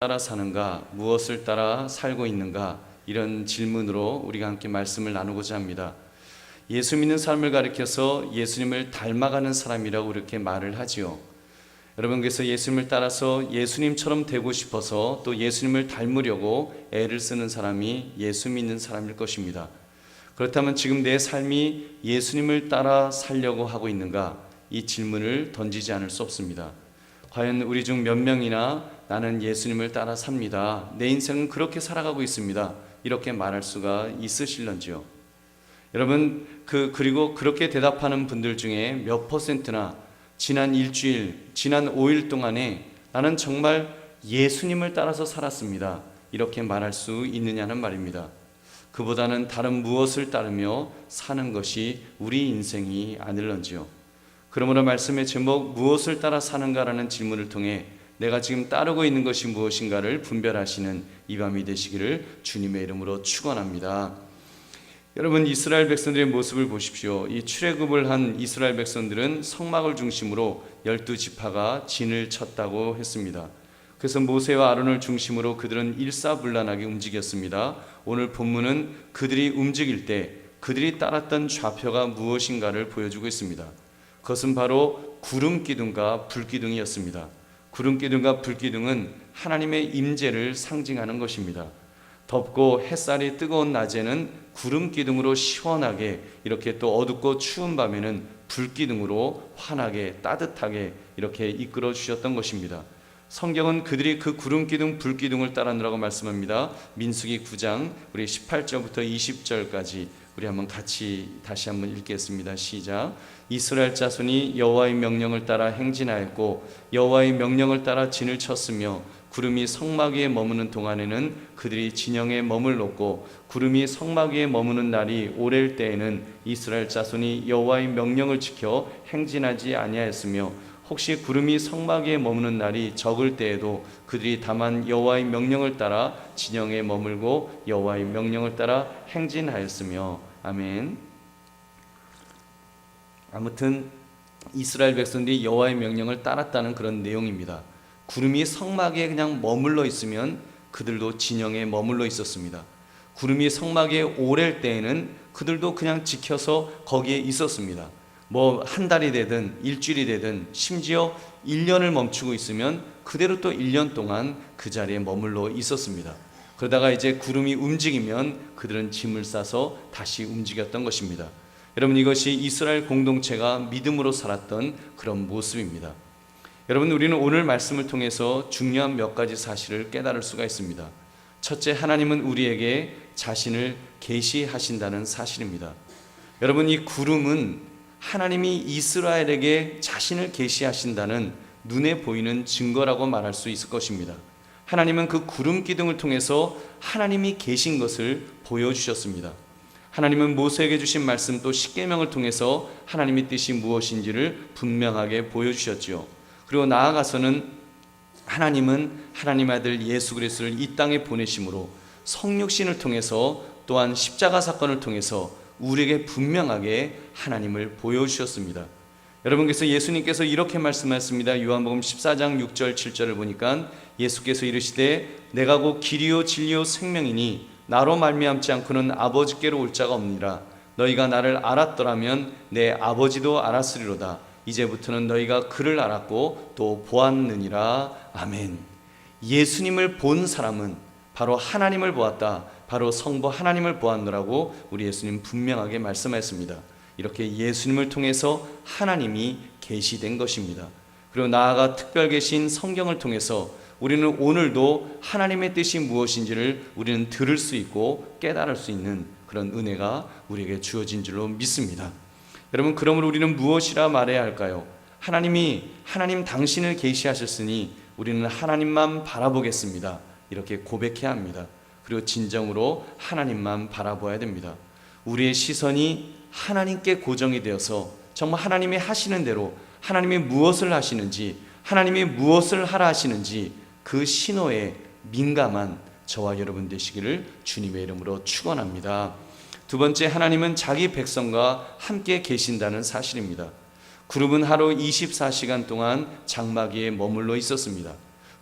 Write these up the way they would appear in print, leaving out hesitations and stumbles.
따라 사는가, 무엇을 따라 살고 있는가, 이런 질문으로 우리가 함께 말씀을 나누고자 합니다. 예수 믿는 삶을 가리켜서 예수님을 닮아가는 사람이라고 이렇게 말을 하지요. 여러분, 그래서 예수님을 따라서 예수님처럼 되고 싶어서 또 예수님을 닮으려고 애를 쓰는 사람이 예수 믿는 사람일 것입니다. 그렇다면 지금 내 삶이 예수님을 따라 살려고 하고 있는가? 이 질문을 던지지 않을 수 없습니다. 과연 우리 중 몇 명이나 나는 예수님을 따라 삽니다, 내 인생은 그렇게 살아가고 있습니다, 이렇게 말할 수가 있으실런지요? 여러분, 그리고 그렇게 대답하는 분들 중에 몇 퍼센트나 지난 일주일, 지난 5일 동안에 나는 정말 예수님을 따라서 살았습니다, 이렇게 말할 수 있느냐는 말입니다. 그보다는 다른 무엇을 따르며 사는 것이 우리 인생이 아닐런지요? 그러므로 말씀의 제목, 무엇을 따라 사는가라는 질문을 통해 내가 지금 따르고 있는 것이 무엇인가를 분별하시는 이 밤이 되시기를 주님의 이름으로 축원합니다. 여러분, 이스라엘 백성들의 모습을 보십시오. 이 출애굽을 한 이스라엘 백성들은 성막을 중심으로 12지파가 진을 쳤다고 했습니다. 그래서 모세와 아론을 중심으로 그들은 일사불란하게 움직였습니다. 오늘 본문은 그들이 움직일 때 그들이 따랐던 좌표가 무엇인가를 보여주고 있습니다. 그것은 바로 구름기둥과 불기둥이었습니다. 구름기둥과 불기둥은 하나님의 임재를 상징하는 것입니다. 덥고 햇살이 뜨거운 낮에는 구름기둥으로 시원하게, 이렇게 또 어둡고 추운 밤에는 불기둥으로 환하게 따뜻하게 이렇게 이끌어 주셨던 것입니다. 성경은 그들이 그 구름기둥 불기둥을 따르느라고 말씀합니다. 민수기 9장 우리 18절부터 20절까지 우리 한번 같이 다시 한번 읽겠습니다. 시작. 이스라엘 자손이 여호와의 명령을 따라 행진하였고 여호와의 명령을 따라 진을 쳤으며 구름이 성막 위에 머무는 동안에는 그들이 진영에 머물렀고 구름이 성막 위에 머무는 날이 오랠 때에는 이스라엘 자손이 여호와의 명령을 지켜 행진하지 아니하였으며 혹시 구름이 성막 위에 머무는 날이 적을 때에도 그들이 다만 여호와의 명령을 따라 진영에 머물고 여호와의 명령을 따라 행진하였으며. 아멘. 아무튼 이스라엘 백성들이 여호와의 명령을 따랐다는 그런 내용입니다. 구름이 성막에 그냥 머물러 있으면 그들도 진영에 머물러 있었습니다. 구름이 성막에 오랠 때에는 그들도 그냥 지켜서 거기에 있었습니다. 뭐 한 달이 되든 일주일이 되든 심지어 1년을 멈추고 있으면 그대로 또 1년 동안 그 자리에 머물러 있었습니다. 그러다가 이제 구름이 움직이면 그들은 짐을 싸서 다시 움직였던 것입니다. 여러분, 이것이 이스라엘 공동체가 믿음으로 살았던 그런 모습입니다. 여러분, 우리는 오늘 말씀을 통해서 중요한 몇 가지 사실을 깨달을 수가 있습니다. 첫째, 하나님은 우리에게 자신을 계시하신다는 사실입니다. 여러분, 이 구름은 하나님이 이스라엘에게 자신을 계시하신다는 눈에 보이는 증거라고 말할 수 있을 것입니다. 하나님은 그 구름 기둥을 통해서 하나님이 계신 것을 보여주셨습니다. 하나님은 모세에게 주신 말씀 또 십계명을 통해서 하나님의 뜻이 무엇인지를 분명하게 보여주셨지요. 그리고 나아가서는 하나님은 하나님의 아들 예수 그리스도를 이 땅에 보내심으로 성육신을 통해서 또한 십자가 사건을 통해서 우리에게 분명하게 하나님을 보여주셨습니다. 여러분께서 예수님께서 이렇게 말씀하셨습니다. 요한복음 14장 6절 7절을 보니까 예수께서 이르시되 내가 곧 길이요 진리요 생명이니 나로 말미암지 않고는 아버지께로 올 자가 없느니라. 너희가 나를 알았더라면 내 아버지도 알았으리로다. 이제부터는 너희가 그를 알았고 또 보았느니라. 아멘. 예수님을 본 사람은 바로 하나님을 보았다, 바로 성부 하나님을 보았노라고 우리 예수님 분명하게 말씀하셨습니다. 이렇게 예수님을 통해서 하나님이 계시된 것입니다. 그리고 나아가 특별 계신 성경을 통해서 우리는 오늘도 하나님의 뜻이 무엇인지를 우리는 들을 수 있고 깨달을 수 있는 그런 은혜가 우리에게 주어진 줄로 믿습니다. 여러분, 그러므로 우리는 무엇이라 말해야 할까요? 하나님 당신을 계시하셨으니 우리는 하나님만 바라보겠습니다, 이렇게 고백해야 합니다. 그리고 진정으로 하나님만 바라봐야 됩니다. 우리의 시선이 하나님께 고정이 되어서 정말 하나님이 하시는 대로, 하나님이 무엇을 하시는지, 하나님이 무엇을 하라 하시는지 그 신호에 민감한 저와 여러분 되시기를 주님의 이름으로 축원합니다. 두 번째, 하나님은 자기 백성과 함께 계신다는 사실입니다. 구름은 하루 24시간 동안 장막 위에 머물러 있었습니다.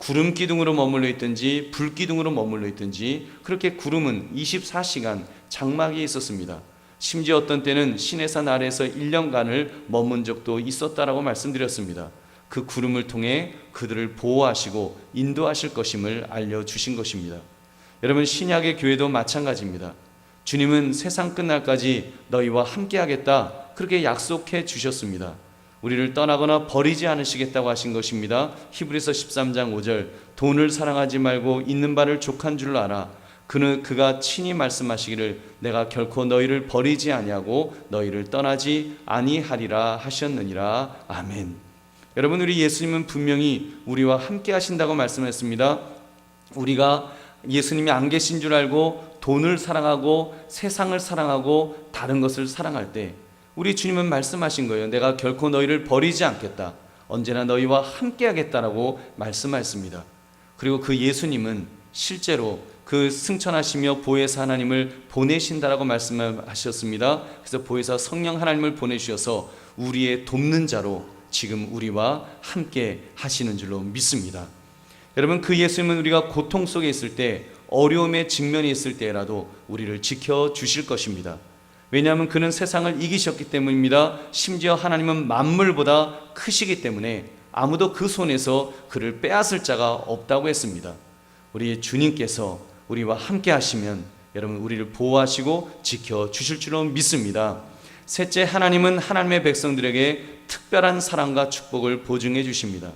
구름 기둥으로 머물러 있든지 불 기둥으로 머물러 있든지 그렇게 구름은 24시간 장막에 있었습니다. 심지어 어떤 때는 시내산 아래에서 1년간을 머문 적도 있었다라고 말씀드렸습니다. 그 구름을 통해 그들을 보호하시고 인도하실 것임을 알려주신 것입니다. 여러분, 신약의 교회도 마찬가지입니다. 주님은 세상 끝날까지 너희와 함께하겠다, 그렇게 약속해 주셨습니다. 우리를 떠나거나 버리지 않으시겠다고 하신 것입니다. 히브리서 13장 5절, 돈을 사랑하지 말고 있는 바를 족한 줄 알아. 그가 친히 말씀하시기를 내가 결코 너희를 버리지 아니하고 너희를 떠나지 아니하리라 하셨느니라. 아멘. 여러분, 우리 예수님은 분명히 우리와 함께 하신다고 말씀했습니다. 우리가 예수님이 안 계신 줄 알고 돈을 사랑하고 세상을 사랑하고 다른 것을 사랑할 때 우리 주님은 말씀하신 거예요. 내가 결코 너희를 버리지 않겠다, 언제나 너희와 함께 하겠다라고 말씀하셨습니다. 그리고 그 예수님은 실제로 그 승천하시며 보혜사 하나님을 보내신다라고 말씀하셨습니다. 그래서 보혜사 성령 하나님을 보내주셔서 우리의 돕는 자로 지금 우리와 함께 하시는 줄로 믿습니다. 여러분, 그 예수님은 우리가 고통 속에 있을 때, 어려움에 직면해 있을 때라도 우리를 지켜주실 것입니다. 왜냐하면 그는 세상을 이기셨기 때문입니다. 심지어 하나님은 만물보다 크시기 때문에 아무도 그 손에서 그를 빼앗을 자가 없다고 했습니다. 우리 주님께서 우리와 함께 하시면 여러분, 우리를 보호하시고 지켜주실 줄로 믿습니다. 셋째, 하나님은 하나님의 백성들에게 특별한 사랑과 축복을 보증해 주십니다.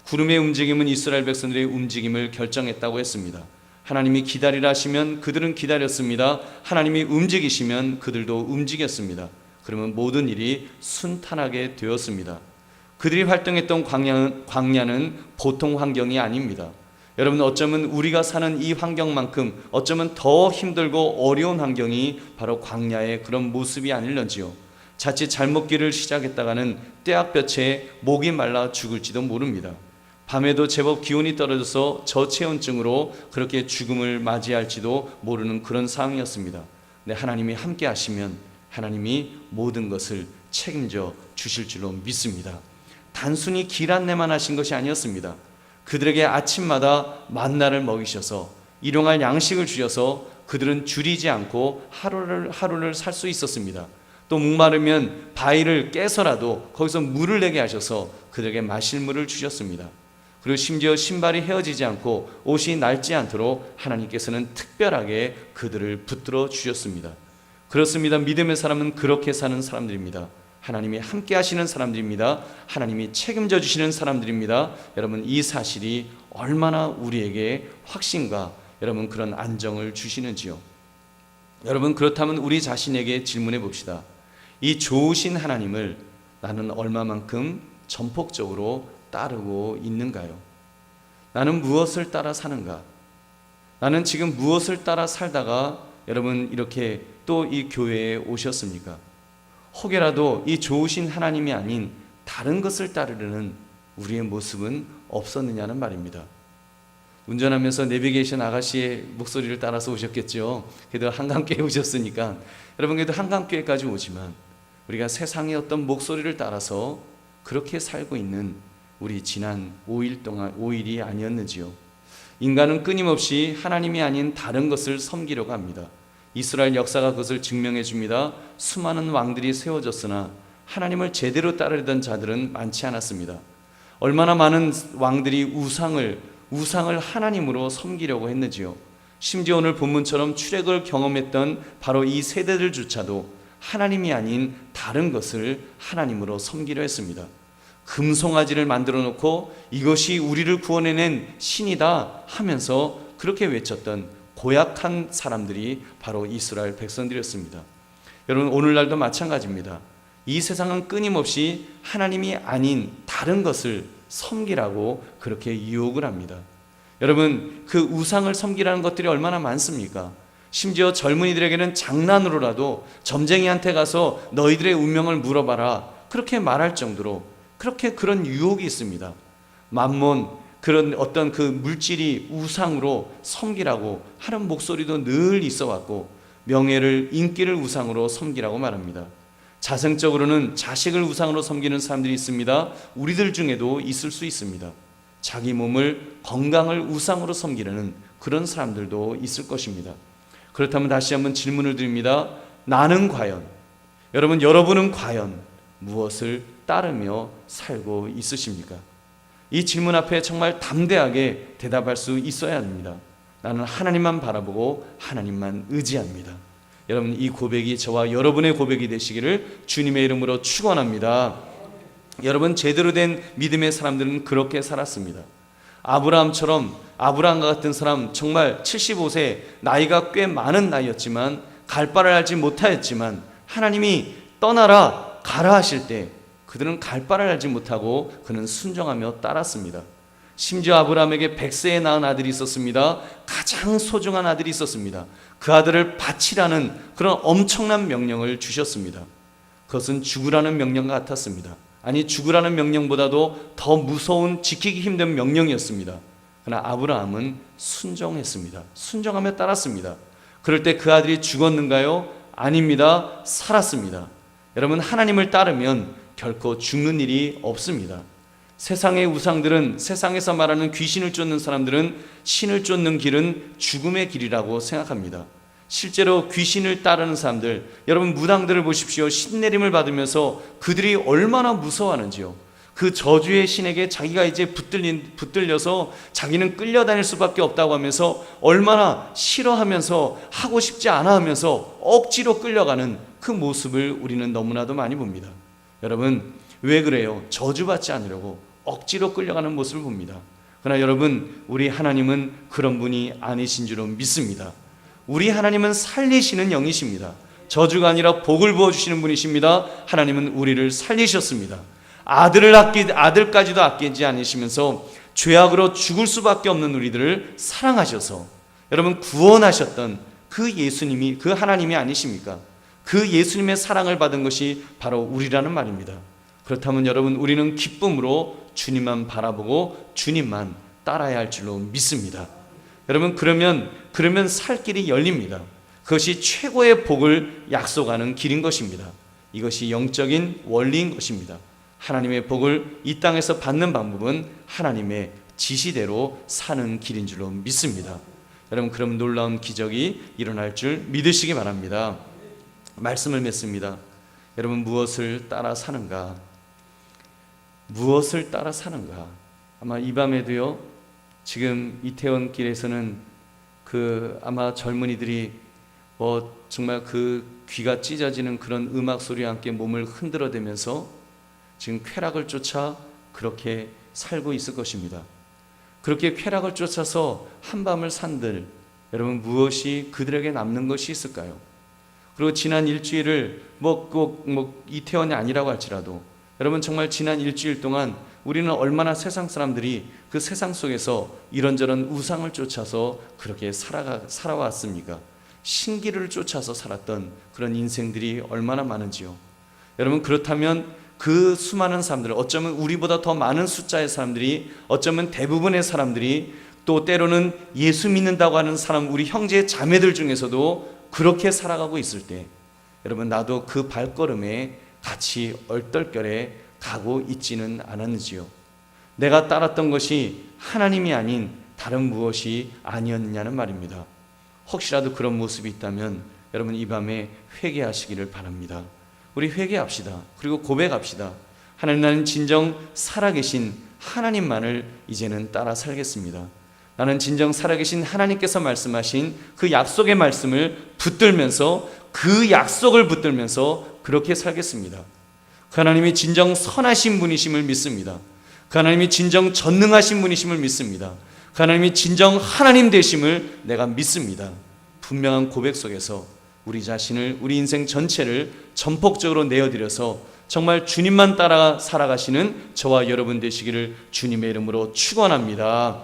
구름의 움직임은 이스라엘 백성들의 움직임을 결정했다고 했습니다. 하나님이 기다리라 하시면 그들은 기다렸습니다. 하나님이 움직이시면 그들도 움직였습니다. 그러면 모든 일이 순탄하게 되었습니다. 그들이 활동했던 광야는 보통 환경이 아닙니다. 여러분, 어쩌면 우리가 사는 이 환경만큼 어쩌면 더 힘들고 어려운 환경이 바로 광야의 그런 모습이 아닐런지요. 자칫 잘못 길을 시작했다가는 떼약볕에 목이 말라 죽을지도 모릅니다. 밤에도 제법 기온이 떨어져서 저체온증으로 그렇게 죽음을 맞이할지도 모르는 그런 상황이었습니다. 네, 하나님이 함께 하시면 하나님이 모든 것을 책임져 주실 줄로 믿습니다. 단순히 길 안내만 하신 것이 아니었습니다. 그들에게 아침마다 만나를 먹이셔서 일용할 양식을 주셔서 그들은 줄이지 않고 하루를 살 수 있었습니다. 또 목마르면 바위를 깨서라도 거기서 물을 내게 하셔서 그들에게 마실 물을 주셨습니다. 그리고 심지어 신발이 헤어지지 않고 옷이 낡지 않도록 하나님께서는 특별하게 그들을 붙들어 주셨습니다. 그렇습니다. 믿음의 사람은 그렇게 사는 사람들입니다. 하나님이 함께 하시는 사람들입니다. 하나님이 책임져 주시는 사람들입니다. 여러분, 이 사실이 얼마나 우리에게 확신과 여러분 그런 안정을 주시는지요. 여러분, 그렇다면 우리 자신에게 질문해 봅시다. 이 좋으신 하나님을 나는 얼마만큼 전폭적으로 따르고 있는가요? 나는 무엇을 따라 사는가? 나는 지금 무엇을 따라 살다가 여러분 이렇게 또 이 교회에 오셨습니까? 혹여라도 이 좋으신 하나님이 아닌 다른 것을 따르려는 우리의 모습은 없었느냐는 말입니다. 운전하면서 내비게이션 아가씨의 목소리를 따라서 오셨겠죠. 그래도 한강교회 오셨으니까. 여러분, 그래도 한강교회까지 오지만 우리가 세상의 어떤 목소리를 따라서 그렇게 살고 있는 우리 지난 5일이 아니었는지요. 인간은 끊임없이 하나님이 아닌 다른 것을 섬기려고 합니다. 이스라엘 역사가 그것을 증명해 줍니다. 수많은 왕들이 세워졌으나 하나님을 제대로 따르던 자들은 많지 않았습니다. 얼마나 많은 왕들이 우상을 하나님으로 섬기려고 했는지요. 심지어 오늘 본문처럼 출애굽을 경험했던 바로 이 세대들조차도 하나님이 아닌 다른 것을 하나님으로 섬기려 했습니다. 금송아지를 만들어 놓고 이것이 우리를 구원해낸 신이다 하면서 그렇게 외쳤던 고약한 사람들이 바로 이스라엘 백성들이었습니다. 여러분, 오늘날도 마찬가지입니다. 이 세상은 끊임없이 하나님이 아닌 다른 것을 섬기라고 그렇게 유혹을 합니다. 여러분, 그 우상을 섬기라는 것들이 얼마나 많습니까? 심지어 젊은이들에게는 장난으로라도 점쟁이한테 가서 너희들의 운명을 물어봐라, 그렇게 말할 정도로 그런 유혹이 있습니다. 만몬, 그런 어떤 그 물질이 우상으로 섬기라고 하는 목소리도 늘 있어 왔고, 명예를, 인기를 우상으로 섬기라고 말합니다. 자생적으로는 자식을 우상으로 섬기는 사람들이 있습니다. 우리들 중에도 있을 수 있습니다. 자기 몸을 건강을 우상으로 섬기려는 그런 사람들도 있을 것입니다. 그렇다면 다시 한번 질문을 드립니다. 나는 과연, 여러분은 과연 무엇을 따르며 살고 있으십니까? 이 질문 앞에 정말 담대하게 대답할 수 있어야 합니다. 나는 하나님만 바라보고 하나님만 의지합니다. 여러분, 이 고백이 저와 여러분의 고백이 되시기를 주님의 이름으로 축원합니다. 여러분, 제대로 된 믿음의 사람들은 그렇게 살았습니다. 아브라함과 같은 사람, 정말 75세, 나이가 꽤 많은 나이였지만 갈 바를 알지 못하였지만 하나님이 떠나라 가라 하실 때 그들은 갈 바를 알지 못하고 그는 순종하며 따랐습니다. 심지어 아브라함에게 100세에 낳은 아들이 있었습니다. 가장 소중한 아들이 있었습니다. 그 아들을 바치라는 그런 엄청난 명령을 주셨습니다. 그것은 죽으라는 명령과 같았습니다. 아니, 죽으라는 명령보다도 더 무서운, 지키기 힘든 명령이었습니다. 그러나 아브라함은 순종했습니다. 순종하며 따랐습니다. 그럴 때 그 아들이 죽었는가요? 아닙니다. 살았습니다. 여러분, 하나님을 따르면 결코 죽는 일이 없습니다. 세상의 우상들은, 세상에서 말하는 귀신을 쫓는 사람들은 신을 쫓는 길은 죽음의 길이라고 생각합니다. 실제로 귀신을 따르는 사람들, 여러분 무당들을 보십시오. 신내림을 받으면서 그들이 얼마나 무서워하는지요. 그 저주의 신에게 자기가 이제 붙들려서 자기는 끌려다닐 수밖에 없다고 하면서 얼마나 싫어하면서 하고 싶지 않아 하면서 억지로 끌려가는 그 모습을 우리는 너무나도 많이 봅니다. 여러분, 왜 그래요? 저주받지 않으려고 억지로 끌려가는 모습을 봅니다. 그러나 여러분, 우리 하나님은 그런 분이 아니신 줄로 믿습니다. 우리 하나님은 살리시는 영이십니다. 저주가 아니라 복을 부어주시는 분이십니다. 하나님은 우리를 살리셨습니다. 아들까지도 아끼지 않으시면서 죄악으로 죽을 수밖에 없는 우리들을 사랑하셔서 여러분 구원하셨던 그 예수님이, 그 하나님이 아니십니까? 그 예수님의 사랑을 받은 것이 바로 우리라는 말입니다. 그렇다면 여러분, 우리는 기쁨으로 주님만 바라보고 주님만 따라야 할 줄로 믿습니다. 여러분, 그러면 살 길이 열립니다. 그것이 최고의 복을 약속하는 길인 것입니다. 이것이 영적인 원리인 것입니다. 하나님의 복을 이 땅에서 받는 방법은 하나님의 지시대로 사는 길인 줄로 믿습니다. 여러분, 그럼 놀라운 기적이 일어날 줄 믿으시기 바랍니다. 말씀을 맺습니다. 여러분, 무엇을 따라 사는가? 무엇을 따라 사는가? 아마 이 밤에도요, 지금 이태원 길에서는 아마 젊은이들이 정말 그 귀가 찢어지는 그런 음악 소리와 함께 몸을 흔들어대면서 지금 쾌락을 쫓아 그렇게 살고 있을 것입니다. 그렇게 쾌락을 쫓아서 한밤을 산들, 여러분, 무엇이 그들에게 남는 것이 있을까요? 그리고 지난 일주일을 꼭 이태원이 아니라고 할지라도 여러분, 정말 지난 일주일 동안 우리는 얼마나 세상 사람들이 그 세상 속에서 이런저런 우상을 쫓아서 그렇게 살아왔습니까? 신기를 쫓아서 살았던 그런 인생들이 얼마나 많은지요. 여러분, 그렇다면 그 수많은 사람들, 어쩌면 우리보다 더 많은 숫자의 사람들이, 어쩌면 대부분의 사람들이, 또 때로는 예수 믿는다고 하는 사람, 우리 형제 자매들 중에서도 그렇게 살아가고 있을 때, 여러분, 나도 그 발걸음에 같이 얼떨결에 가고 있지는 않았는지요. 내가 따랐던 것이 하나님이 아닌 다른 무엇이 아니었느냐는 말입니다. 혹시라도 그런 모습이 있다면 여러분, 이 밤에 회개하시기를 바랍니다. 우리 회개합시다. 그리고 고백합시다. 하나님, 나는 진정 살아계신 하나님만을 이제는 따라 살겠습니다. 나는 진정 살아계신 하나님께서 말씀하신 그 약속의 말씀을 붙들면서, 그 약속을 붙들면서 그렇게 살겠습니다. 그 하나님이 진정 선하신 분이심을 믿습니다. 그 하나님이 진정 전능하신 분이심을 믿습니다. 그 하나님이 진정 하나님 되심을 내가 믿습니다. 분명한 고백 속에서 우리 자신을, 우리 인생 전체를 전폭적으로 내어드려서 정말 주님만 따라 살아가시는 저와 여러분 되시기를 주님의 이름으로 축원합니다.